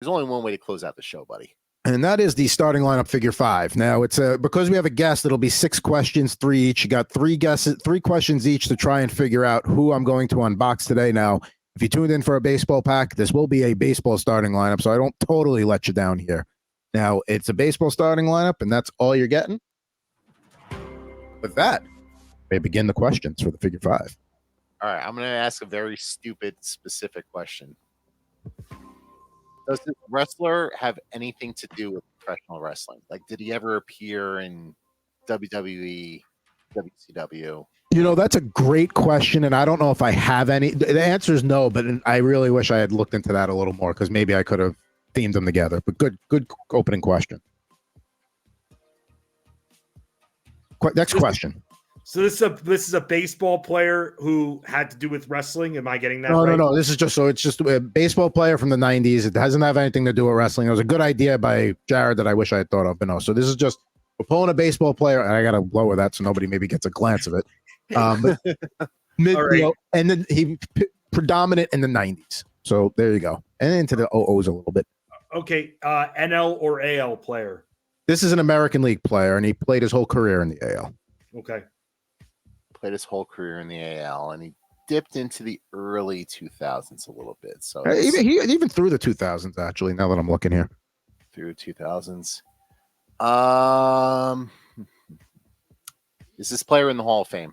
There's only one way to close out the show, buddy. And that is the starting lineup figure 5. Now it's because we have a guest, it'll be 6 questions, 3 each. You got 3 guesses, 3 questions each to try and figure out who I'm going to unbox today. Now, if you tuned in for a baseball pack, this will be a baseball starting lineup, so I don't totally let you down here. Now, it's a baseball starting lineup, and that's all you're getting. With that, we begin the questions for the figure 5. All right, I'm going to ask a very stupid, specific question. Does this wrestler have anything to do with professional wrestling? Like, did he ever appear in WWE, WCW? You know, that's a great question, and I don't know if I have any. The answer is no, but I really wish I had looked into that a little more because maybe I could have themed them together. But good opening question. Next question. So this is a baseball player who had to do with wrestling. Am I getting that right? No. This is just a baseball player from the 90s. It doesn't have anything to do with wrestling. It was a good idea by Jared that I wish I had thought of, but no. So this is just we're pulling a baseball player, and I got to lower that so nobody maybe gets a glance of it. But and then he predominant in the 90s. So there you go, and into the OOs a little bit. Okay, NL or AL player. This is an American League player, and he played his whole career in the AL. Okay. Played his whole career in the AL, and he dipped into the early 2000s a little bit. So even through the 2000s, actually. Now that I'm looking here, through 2000s. Is this player in the Hall of Fame?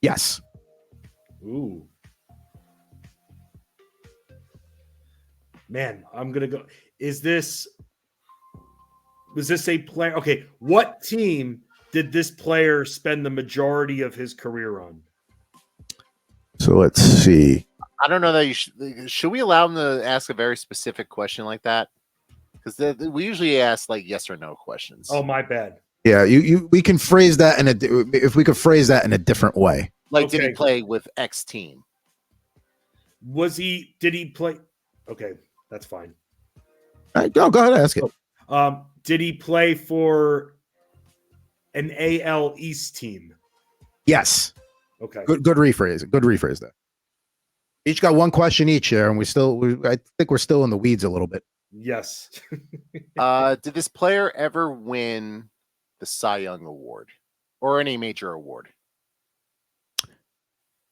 Yes. Ooh. Man, I'm gonna go. Was this a player? Okay, what team did this player spend the majority of his career on? So let's see. I don't know that you should we allow him to ask a very specific question like that? Because we usually ask like yes or no questions. Oh, my bad. Yeah, we can phrase that if we could phrase that in a different way. Like, did he play with X team? Did he play? Okay, that's fine. All right, go ahead, ask it. Did he play for an AL East team? Yes. Okay. Good rephrase. Good rephrase that. Each got one question each here, and I think we're still in the weeds a little bit. Yes. Did this player ever win the Cy Young Award or any major award?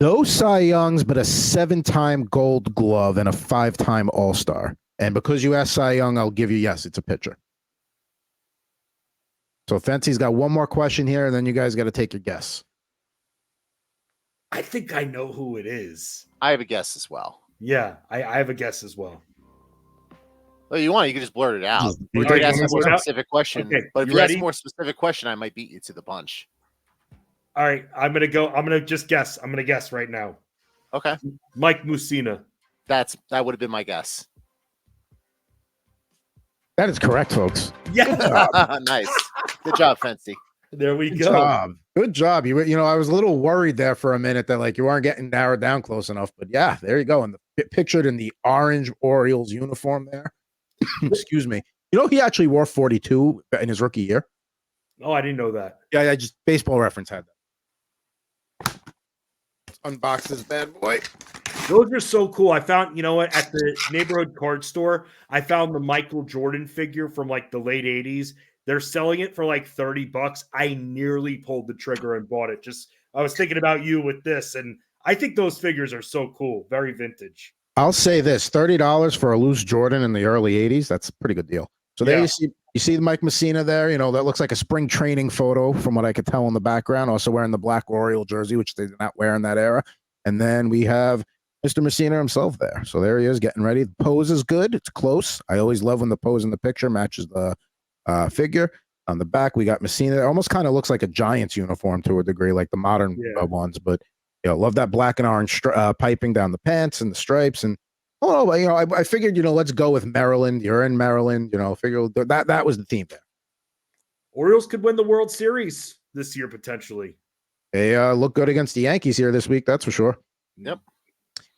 No Cy Youngs, but a 7-time Gold Glove and a 5-time All-Star. And because you asked Cy Young, I'll give you yes, it's a pitcher. So Fancy's got one more question here, and then you guys got to take your guess. I think I know who it is. I have a guess as well. Yeah, I have a guess as well. Well, you can just blurt it out. You Or ask a more specific question. Okay, but if you ask a more specific question, I might beat you to the punch. All right, I'm gonna just guess. I'm gonna guess right now. Okay. Mike Mussina. That would have been my guess. That is correct, folks. Yeah. Nice. Good job, Fancy. There we Good go. job. Good job. You know, I was a little worried there for a minute that like you weren't getting narrowed down close enough, but yeah, there you go. And pictured in the orange Orioles uniform there. Excuse me. You know, he actually wore 42 in his rookie year. Oh, I didn't know that. Yeah, I just Baseball Reference had that. Let's unbox this bad boy. Those are so cool. I found, you know what, at the neighborhood card store, I found the Michael Jordan figure from like the late 80s. They're selling it for like $30. I nearly pulled the trigger and bought it. I was thinking about you with this, and I think those figures are so cool. Very vintage. I'll say this, $30 for a loose Jordan in the early 80s. That's a pretty good deal. So there you see Mike Mussina there. You know, that looks like a spring training photo from what I could tell in the background. Also wearing the black Oriole jersey, which they did not wear in that era. And then we have Mr. Mussina himself there. So there he is getting ready. The pose is good. It's close. I always love when the pose in the picture matches the figure. On the back, we got Mussina. It almost kind of looks like a Giants uniform to a degree, like the modern ones. But, you know, love that black and orange piping down the pants and the stripes. And, you know, I figured, you know, let's go with Maryland. You're in Maryland. You know, figure that was the theme there. Orioles could win the World Series this year, potentially. They look good against the Yankees here this week. That's for sure. Yep.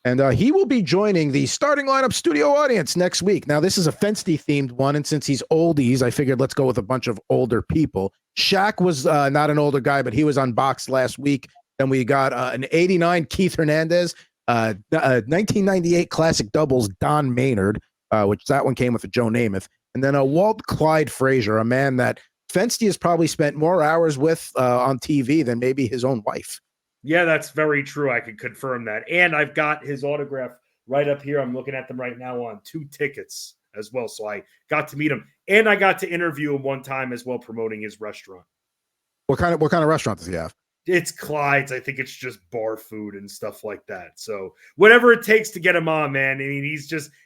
And he will be joining the starting lineup studio audience next week. Now, this is a Fensty-themed one, and since he's oldies, I figured let's go with a bunch of older people. Shaq was not an older guy, but he was unboxed last week. Then we got an 89 Keith Hernandez. 1998 classic doubles, Don Maynard, which that one came with a Joe Namath. And then a Walt Clyde Frazier, a man that Fensty has probably spent more hours with on TV than maybe his own wife. Yeah, that's very true. I can confirm that. And I've got his autograph right up here. I'm looking at them right now on 2 tickets as well. So I got to meet him. And I got to interview him one time as well, promoting his restaurant. What kind of restaurant does he have? It's Clyde's. I think it's just bar food and stuff like that. So whatever it takes to get him on, man. I mean,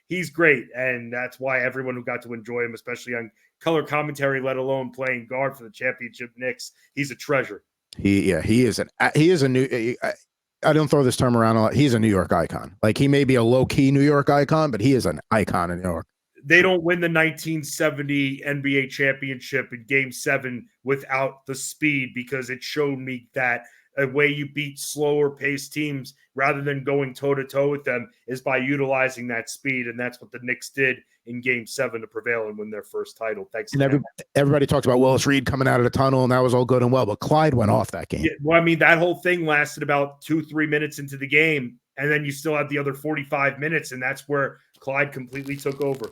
he's great. And that's why everyone who got to enjoy him, especially on color commentary, let alone playing guard for the championship Knicks, he's a treasure. He is a new. I don't throw this term around a lot. He's a New York icon. Like, he may be a low key New York icon, but he is an icon in New York. They don't win the 1970 NBA championship in Game 7 without the speed, because it showed me that a way you beat slower paced teams rather than going toe to toe with them is by utilizing that speed. And that's what the Knicks did in Game 7 to prevail and win their first title. Thanks. And everybody talks about Willis Reed coming out of the tunnel, and that was all good and well, but Clyde went off that game. Yeah, well, I mean, that whole thing lasted about 2-3 minutes into the game, and then you still had the other 45 minutes, and that's where Clyde completely took over.